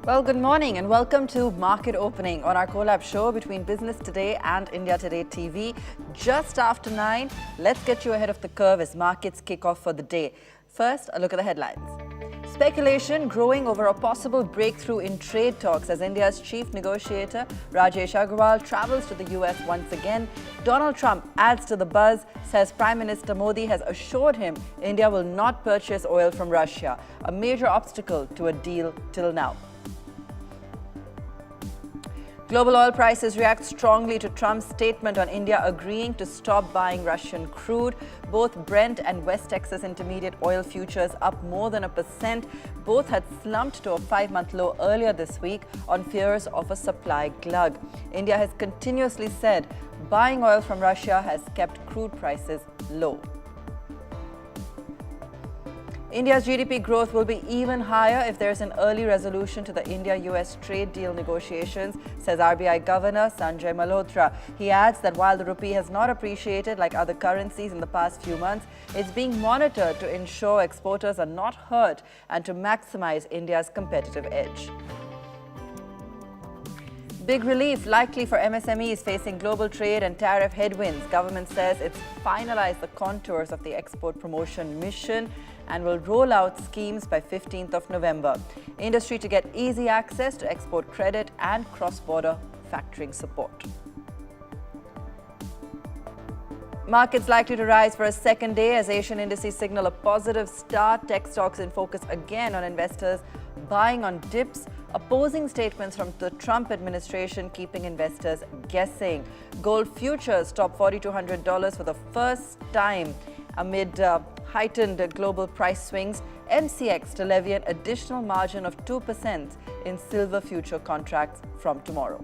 Well, good morning and welcome to Market Opening on our collab show between Business Today and India Today TV. Just after 9, let's get you ahead of the curve as markets kick off for the day. First, a look at the headlines. Speculation growing over a possible breakthrough in trade talks as India's chief negotiator Rajesh Agrawal travels to the US once again. Donald Trump adds to the buzz, says Prime Minister Modi has assured him India will not purchase oil from Russia, a major obstacle to a deal till now. Global oil prices react strongly to Trump's statement on India agreeing to stop buying Russian crude. Both Brent and West Texas Intermediate oil futures up more than 1%. Both had slumped to a 5-month low earlier this week on fears of a supply glut. India has continuously said buying oil from Russia has kept crude prices low. India's GDP growth will be even higher if there is an early resolution to the India-US trade deal negotiations, says RBI Governor Sanjay Malhotra. He adds that while the rupee has not appreciated like other currencies in the past few months, it's being monitored to ensure exporters are not hurt and to maximize India's competitive edge. Big relief likely for MSMEs facing global trade and tariff headwinds. Government says it's finalized the contours of the export promotion mission and will roll out schemes by 15th of November. Industry to get easy access to export credit and cross-border factoring support. Markets likely to rise for a second day as Asian indices signal a positive start. Tech stocks in focus again on investors buying on dips. Opposing statements from the Trump administration keeping investors guessing. Gold futures top $4,200 for the first time amid heightened global price swings. MCX to levy an additional margin of 2% in silver future contracts from tomorrow.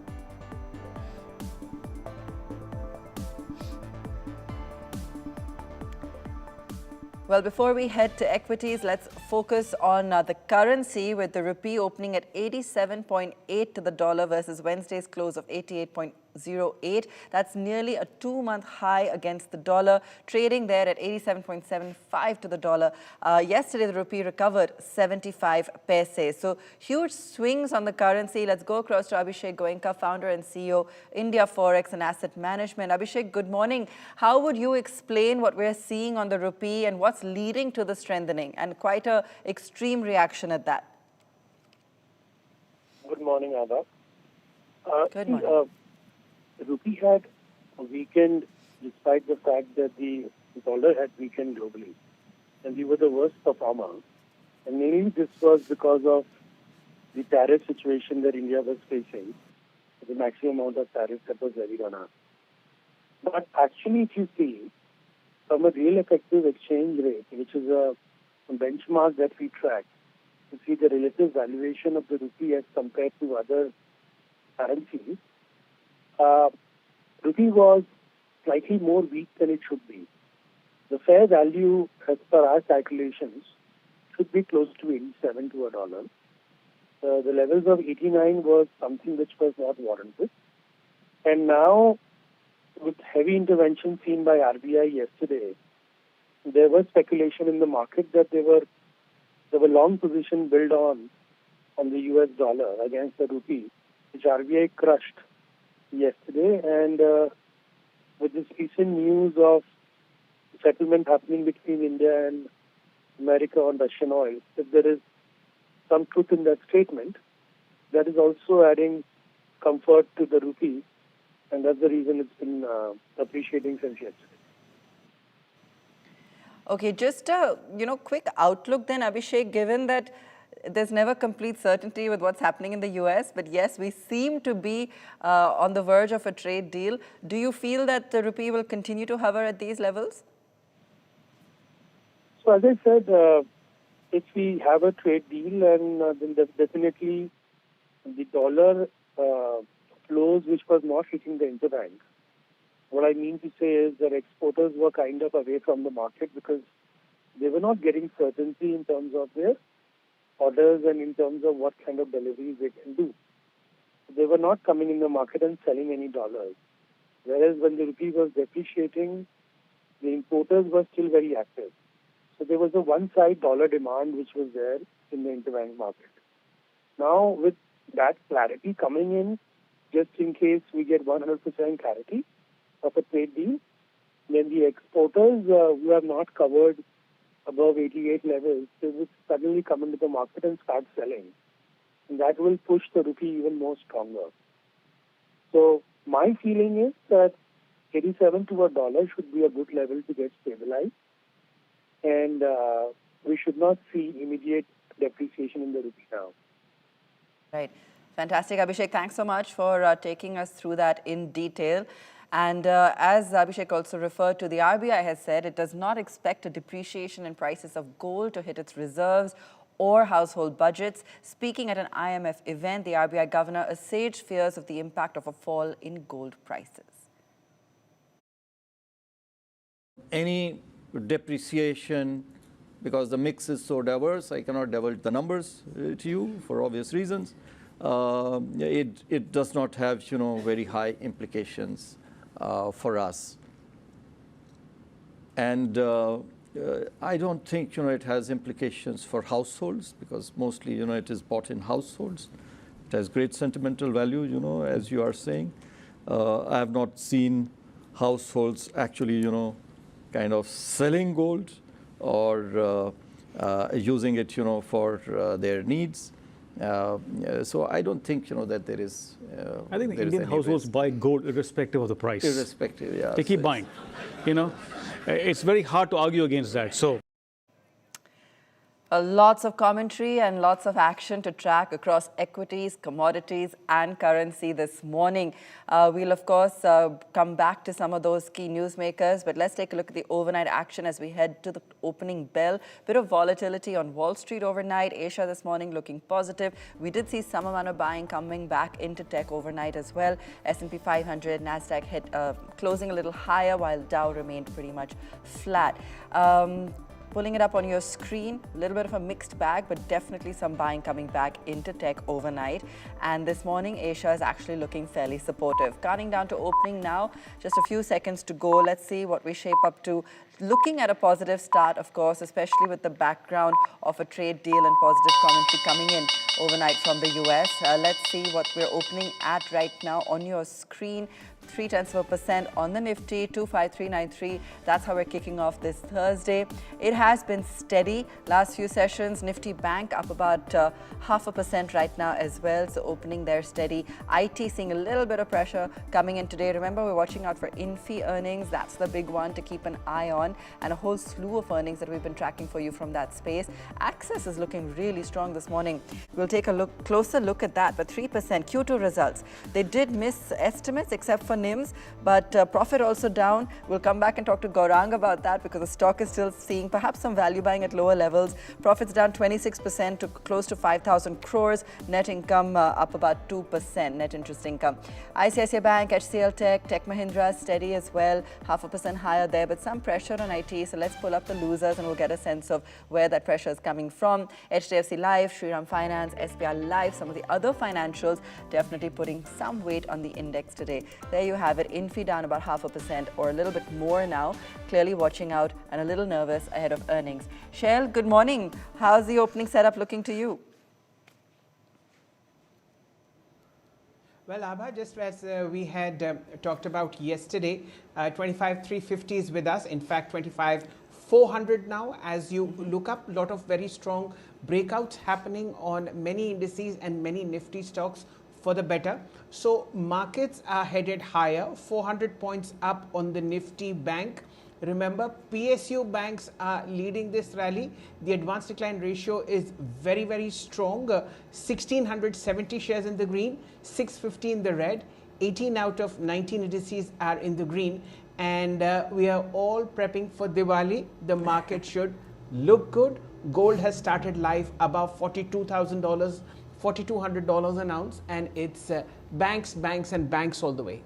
Well, before we head to equities, let's focus on the currency with the rupee opening at 87.8 to the dollar versus Wednesday's close of 88.08. That's nearly a 2-month high against the dollar, trading there at 87.75 to the dollar. Yesterday, the rupee recovered 75 paise. So huge swings on the currency. Let's go across to Abhishek Goenka, founder and CEO, India Forex and Asset Management. Abhishek, good morning. How would you explain what we're seeing on the rupee and what's leading to the strengthening and quite a extreme reaction at that? Good morning, Adab. Good morning. The rupee had weakened despite the fact that the dollar had weakened globally. And we were the worst performer. And mainly this was because of the tariff situation that India was facing, the maximum amount of tariff that was levied on us. But actually, if you see, from a real effective exchange rate, which is a benchmark that we track, to see the relative valuation of the rupee as compared to other currencies, rupee was slightly more weak than it should be. The fair value, as per our calculations, should be close to 87 to a dollar. The levels of 89 was something which was not warranted. And now, with heavy intervention seen by RBI yesterday, there was speculation in the market that there were long position built on the US dollar against the rupee, which RBI crushed yesterday. And with this recent news of settlement happening between India and America on Russian oil, if there is some truth in that statement, that is also adding comfort to the rupee. And that's the reason it's been appreciating since yesterday. Okay, just a quick outlook then, Abhishek, given that there's never complete certainty with what's happening in the US, but yes, we seem to be on the verge of a trade deal. Do you feel that the rupee will continue to hover at these levels? So as I said, if we have a trade deal, and then definitely the dollar flows which was not hitting the interbank. What I mean to say is that exporters were kind of away from the market because they were not getting certainty in terms of their orders and in terms of what kind of deliveries they can do. They were not coming in the market and selling any dollars. Whereas when the rupee was depreciating, the importers were still very active. So there was a one-side dollar demand which was there in the interbank market. Now, with that clarity coming in, just in case we get 100% clarity of a trade deal, then the exporters who have not covered above 88 levels, they would suddenly come into the market and start selling. And that will push the rupee even more stronger. So my feeling is that 87 to a dollar should be a good level to get stabilized. And we should not see immediate depreciation in the rupee now. Right. Fantastic, Abhishek. Thanks so much for taking us through that in detail. And as Abhishek also referred to, the RBI has said it does not expect a depreciation in prices of gold to hit its reserves or household budgets. Speaking at an IMF event, the RBI governor assuaged fears of the impact of a fall in gold prices. Any depreciation, because the mix is so diverse, I cannot divulge the numbers to you for obvious reasons. It does not have, very high implications for us. And I don't think, it has implications for households, because mostly, it is bought in households. It has great sentimental value, as you are saying. I have not seen households actually, kind of selling gold or using it, for their needs. So I don't think, that there is. I think the Indian households buy gold irrespective of the price. Irrespective, yeah. They keep buying. It's very hard to argue against that. So. Lots of commentary and lots of action to track across equities, commodities and currency this morning. We'll, of course, come back to some of those key newsmakers, but let's take a look at the overnight action as we head to the opening bell. Bit of volatility on Wall Street overnight. Asia this morning looking positive. We did see some amount of buying coming back into tech overnight as well. S&P 500, NASDAQ hit closing a little higher while Dow remained pretty much flat. Pulling it up on your screen, a little bit of a mixed bag, but definitely some buying coming back into tech overnight. And this morning, Asia is actually looking fairly supportive. Counting down to opening now, just a few seconds to go. Let's see what we shape up to. Looking at a positive start, of course, especially with the background of a trade deal and positive commentary coming in overnight from the US. Let's see what we're opening at right now on your screen. 0.3% on the Nifty, 25393. That's how we're kicking off this Thursday. It has been steady last few sessions. Nifty Bank up about 0.5% right now as well. So opening there steady. IT seeing a little bit of pressure coming in today. Remember, we're watching out for Infi earnings. That's the big one to keep an eye on, and a whole slew of earnings that we've been tracking for you from that space. Access is looking really strong this morning. We'll take a closer look at that. But 3% Q2 results. They did miss estimates except for NIMs, but profit also down. We'll come back and talk to Gaurang about that because the stock is still seeing perhaps some value buying at lower levels. Profits down 26% to close to 5,000 crores. Net income up about 2%, net interest income. ICICI Bank, HCL Tech Mahindra steady as well, 0.5% higher there, but some pressure on IT. So let's pull up the losers and we'll get a sense of where that pressure is coming from. HDFC Life, Shriram Finance, SBI Life, some of the other financials definitely putting some weight on the index today. There you have it. Infi down about 0.5% or a little bit more now. Clearly watching out and a little nervous ahead of earnings. Shell, good morning. How's the opening setup looking to you? Well, Abha, just as we had talked about yesterday, 25,350 is with us. In fact, 25,400 now. As you look up, a lot of very strong breakouts happening on many indices and many nifty stocks for the better. So markets are headed higher, 400 points up on the Nifty Bank. Remember, PSU banks are leading this rally. The advanced decline ratio is very, very strong. 1,670 shares in the green, 650 in the red. 18 out of 19 indices are in the green. And we are all prepping for Diwali. The market should look good. Gold has started life above $42,000, $4,200 an ounce. And it's banks, banks and banks all the way.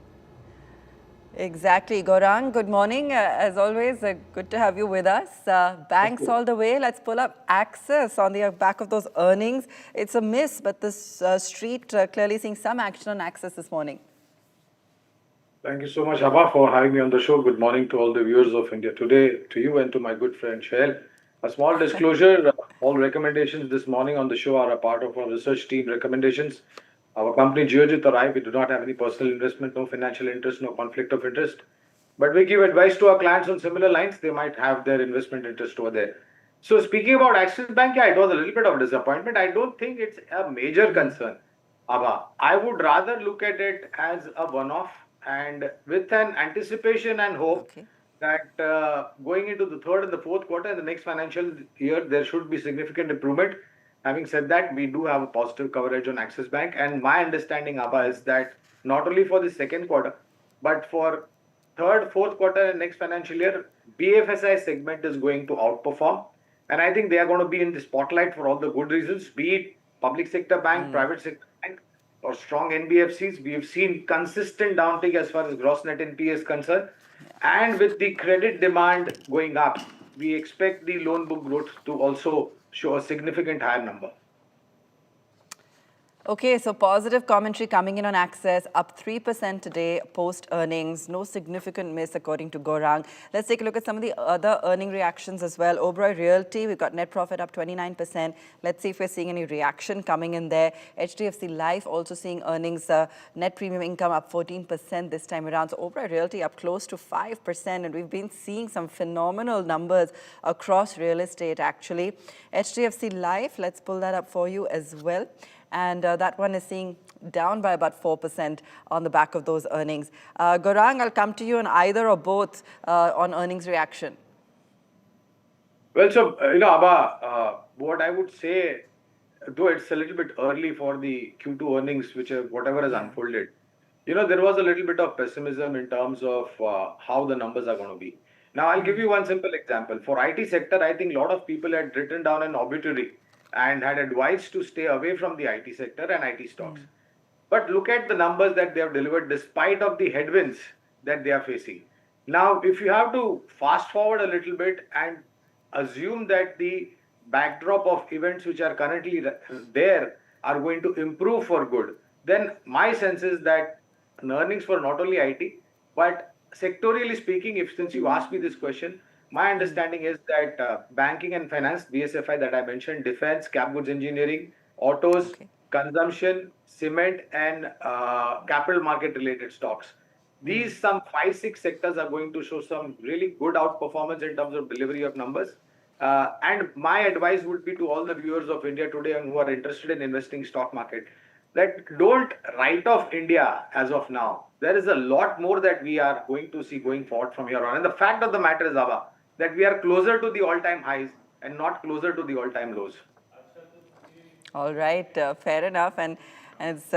Exactly. Gaurang, good morning. As always, good to have you with us. Banks all the way. Let's pull up Axis on the back of those earnings. It's a miss, but this street clearly seeing some action on Axis this morning. Thank you so much, Abha, for having me on the show. Good morning to all the viewers of India Today, to you and to my good friend Shail. A small disclosure, all recommendations this morning on the show are a part of our research team recommendations. Our company Geojit or I, we do not have any personal investment, no financial interest, no conflict of interest. But we give advice to our clients on similar lines. They might have their investment interest over there. So speaking about Axis Bank, yeah, it was a little bit of disappointment. I don't think it's a major concern. Abha, I would rather look at it as a one-off and with an anticipation and hope Okay. that going into the third and the fourth quarter in the next financial year, there should be significant improvement. Having said that, we do have a positive coverage on Axis Bank, and my understanding, Abha, is that not only for the second quarter, but for third, fourth quarter, and next financial year, BFSI segment is going to outperform, and I think they are going to be in the spotlight for all the good reasons. Be it public sector bank, private sector bank, or strong NBFCs. We have seen consistent downtick as far as gross net NPA is concerned. And with the credit demand going up, we expect the loan book growth to also show a significant higher number. Okay, so positive commentary coming in on Access, up 3% today post earnings. No significant miss according to Gaurang. Let's take a look at some of the other earning reactions as well. Oberoi Realty, we've got net profit up 29%. Let's see if we're seeing any reaction coming in there. HDFC Life also seeing earnings, net premium income up 14% this time around. So Oberoi Realty up close to 5%, and we've been seeing some phenomenal numbers across real estate actually. HDFC Life, let's pull that up for you as well. And that one is seeing down by about 4% on the back of those earnings. Gaurang, I'll come to you on either or both on earnings reaction. Well, so, Abha, what I would say, though it's a little bit early for the Q2 earnings, which whatever has unfolded, there was a little bit of pessimism in terms of how the numbers are going to be. Now, I'll give you one simple example. For IT sector, I think a lot of people had written down an obituary and had advised to stay away from the IT sector and IT stocks. But look at the numbers that they have delivered despite of the headwinds that they are facing. Now, if you have to fast forward a little bit and assume that the backdrop of events which are currently there are going to improve for good, then my sense is that earnings for not only IT, but sectorially speaking, if since you asked me this question, my understanding is that banking and finance, BSFI that I mentioned, defense, cap goods engineering, autos, consumption, cement, and capital market related stocks. These some 5-6 sectors are going to show some really good outperformance in terms of delivery of numbers. And my advice would be to all the viewers of India Today and who are interested in investing stock market, that don't write off India as of now. There is a lot more that we are going to see going forward from here on. And the fact of the matter is, Abha, that we are closer to the all-time highs and not closer to the all-time lows. All right, fair enough. And it's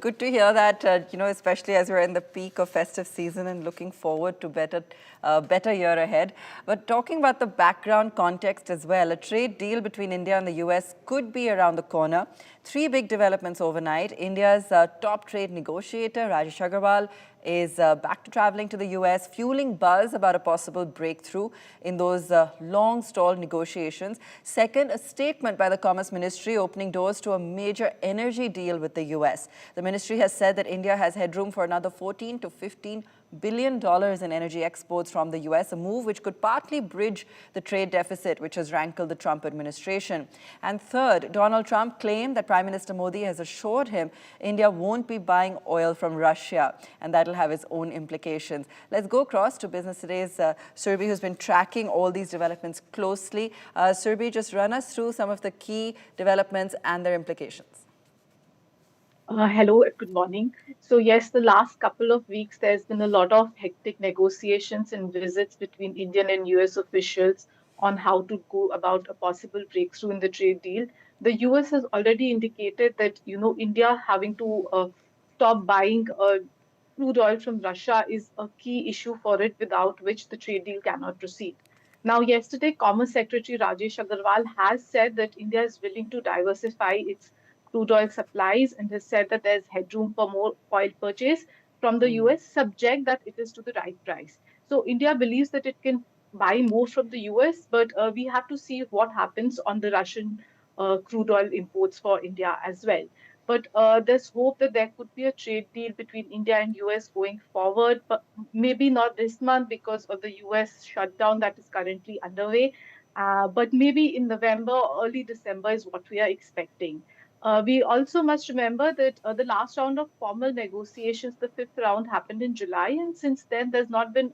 good to hear that, especially as we're in the peak of festive season and looking forward to better year ahead. But talking about the background context as well, a trade deal between India and the US could be around the corner. 3 big developments overnight. India's top trade negotiator, Rajesh Agarwal, is back to traveling to the US, fueling buzz about a possible breakthrough in those long-stalled negotiations. Second, a statement by the Commerce Ministry opening doors to a major energy deal with the US. The ministry has said that India has headroom for another $14 to $15 billion in energy exports from the US, a move which could partly bridge the trade deficit which has rankled the Trump administration. And third, Donald Trump claimed that Prime Minister Modi has assured him India won't be buying oil from Russia, and that'll have its own implications. Let's go across to Business Today's Surbhi, who's been tracking all these developments closely. Surbhi, just run us through some of the key developments and their implications. Hello, good morning. So yes, the last couple of weeks, there's been a lot of hectic negotiations and visits between Indian and US officials on how to go about a possible breakthrough in the trade deal. The US has already indicated that, India having to stop buying crude oil from Russia is a key issue for it, without which the trade deal cannot proceed. Now, yesterday, Commerce Secretary Rajesh Agarwal has said that India is willing to diversify its crude oil supplies and has said that there's headroom for more oil purchase from the US, subject that it is to the right price. So India believes that it can buy more from the US, but we have to see what happens on the Russian crude oil imports for India as well. But there's hope that there could be a trade deal between India and US going forward, but maybe not this month because of the US shutdown that is currently underway. But maybe in November or early December is what we are expecting. We also must remember that the last round of formal negotiations, the fifth round, happened in July, and since then there's not been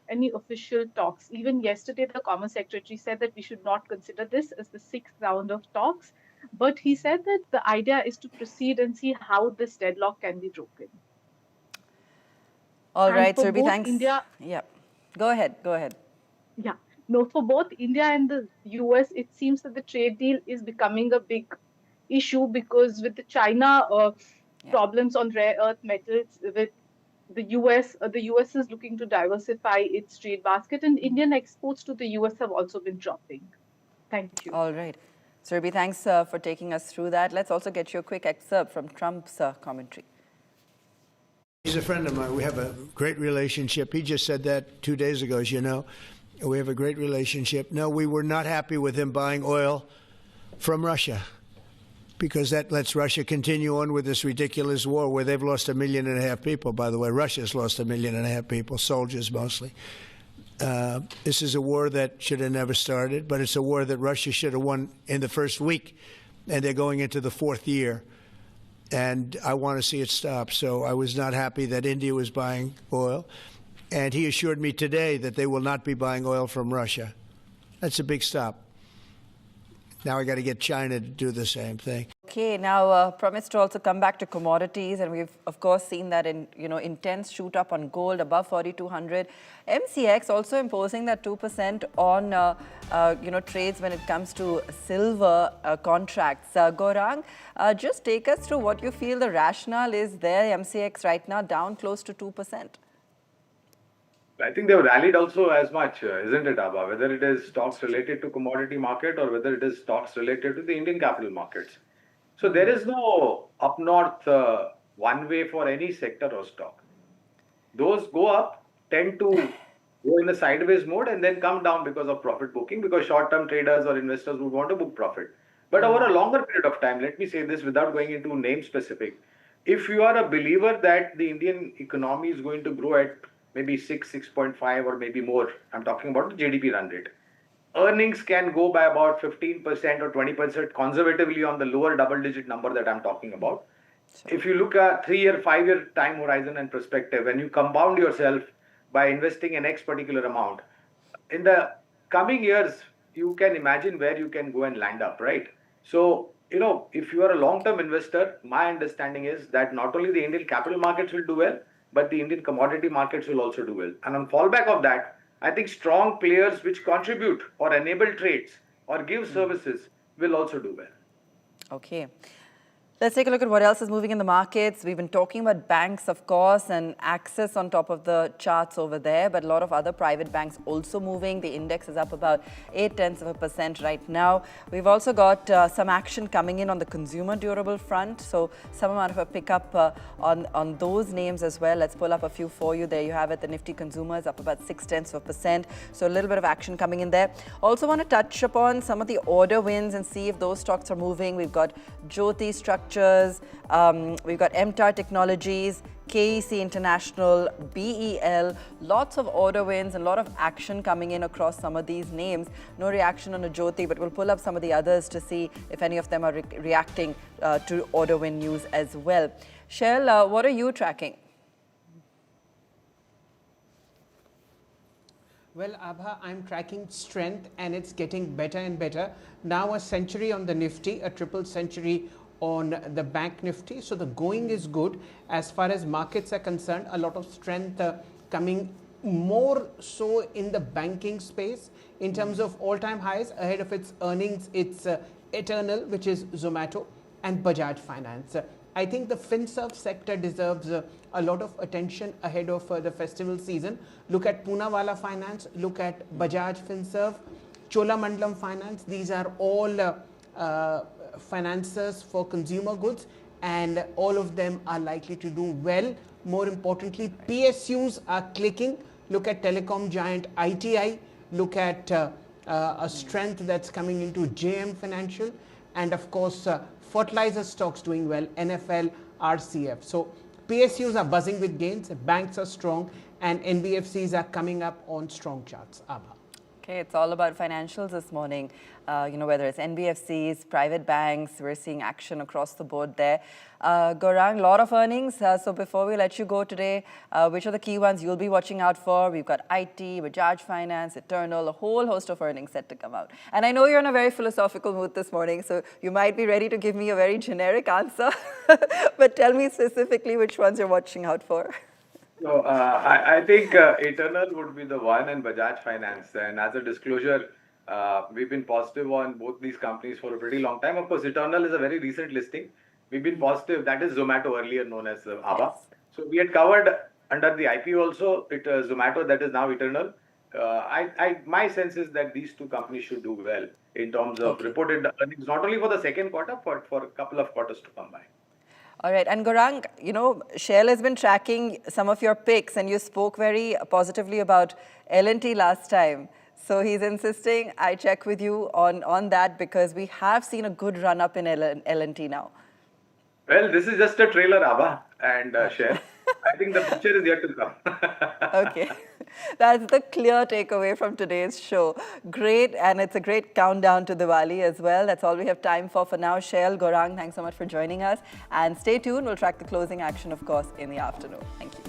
any official talks. Even yesterday, the Commerce Secretary said that we should not consider this as the sixth round of talks, but he said that the idea is to proceed and see how this deadlock can be broken. All And right, for Surabhi, both thanks. India, Yeah, go ahead, go ahead. yeah, no, for both India and the US, it seems that the trade deal is becoming a big issue because with the China problems on rare earth metals, with the US is looking to diversify its trade basket, and Indian exports to the US have also been dropping. Thank you. All right. Surabhi, thanks for taking us through that. Let's also get you a quick excerpt from Trump's commentary. He's a friend of mine. We have a great relationship. He just said that 2 days ago, as you know. We have a great relationship. No, we were not happy with him buying oil from Russia because that lets Russia continue on with this ridiculous war where they've lost 1.5 million people, by the way. Russia's lost 1.5 million people, soldiers mostly. This is a war that should have never started, but it's a war that Russia should have won in the first week, and they're going into the fourth year. And I want to see it stop. So I was not happy that India was buying oil. And he assured me today that they will not be buying oil from Russia. That's a big stop. Now I got to get China to do the same thing. Okay, now promised to also come back to commodities, and we've of course seen that in intense shoot up on gold above 4,200. MCX also imposing that 2% on trades when it comes to silver contracts. Gaurang, just take us through what you feel the rationale is there. MCX right now down close to 2%. I think they've rallied also as much, isn't it, Abha? Whether it is stocks related to commodity market or whether it is stocks related to the Indian capital markets. So there is no up north one way for any sector or stock. Those go up, tend to go in the sideways mode and then come down because of profit booking, because short-term traders or investors would want to book profit. But over a longer period of time, let me say this without going into name specific. If you are a believer that the Indian economy is going to grow at maybe 6.5 or maybe more, I'm talking about the GDP run rate. Earnings can go by about 15% or 20% conservatively on the lower double-digit number that I'm talking about. Sure. If you look at 3-year, 5-year time horizon and perspective, when you compound yourself by investing an X particular amount, in the coming years, you can imagine where you can go and land up, right? So, if you are a long-term investor, my understanding is that not only the Indian capital markets will do well, but the Indian commodity markets will also do well. And on fallback of that, I think strong players which contribute or enable trades or give services will also do well. Okay. Let's take a look at what else is moving in the markets. We've been talking about banks, of course, and Axis on top of the charts over there, but a lot of other private banks also moving. The index is up about 0.8% right now. We've also got some action coming in on the consumer durable front, so some amount of a pickup on those names as well. Let's pull up a few for you. There you have it. The Nifty Consumer is up about 0.6%, so a little bit of action coming in there. Also want to touch upon some of the order wins and see if those stocks are moving. We've got Jyoti Structures, we've got MTAR Technologies, KEC International, BEL, lots of order wins and a lot of action coming in across some of these names. No reaction on a Jyoti, but we'll pull up some of the others to see if any of them are reacting to order win news as well. Shell, what are you tracking? Well, Abha, I'm tracking strength and it's getting better and better. Now a century on the Nifty, a triple century on the Bank Nifty. So the going is good. As far as markets are concerned, a lot of strength coming more so in the banking space in terms of all-time highs. Ahead of its earnings, it's Eternal, which is Zomato, and Bajaj Finance. I think the FinServ sector deserves a lot of attention ahead of the festival season. Look at Poonawalla Finance, look at Bajaj FinServ, Cholamandalam Finance. These are all financiers for consumer goods, and all of them are likely to do well. More importantly, PSUs are clicking. Look at telecom giant ITI, look at a strength that's coming into JM Financial, and of course fertilizer stocks doing well, NFL, RCF. So PSUs are buzzing with gains, banks are strong, and NBFCs are coming up on strong charts. Abha. Okay, it's all about financials this morning. Whether it's NBFCs, private banks, we're seeing action across the board there. Gaurang, a lot of earnings. So before we let you go today, which are the key ones you'll be watching out for? We've got IT, Bajaj Finance, Eternal, a whole host of earnings set to come out. And I know you're in a very philosophical mood this morning, so you might be ready to give me a very generic answer. But tell me specifically which ones you're watching out for. So I think Eternal would be the one, and Bajaj Finance. And as a disclosure, we've been positive on both these companies for a pretty long time. Of course, Eternal is a very recent listing. We've been positive. That is Zomato, earlier known as ABBA. So we had covered under the IPO also Zomato, that is now Eternal. My sense is that these two companies should do well in terms of reported earnings, not only for the second quarter, but for a couple of quarters to come by. All right. And Gaurang, Shell has been tracking some of your picks, and you spoke very positively about L&T last time. So he's insisting I check with you on that, because we have seen a good run up in L&T now. Well, this is just a trailer, Abha and Shell. I think the picture is yet to come. Okay. That's the clear takeaway from today's show. Great, and it's a great countdown to Diwali as well. That's all we have time for now. Shell, Gaurang, thanks so much for joining us. And stay tuned. We'll track the closing action, of course, in the afternoon. Thank you.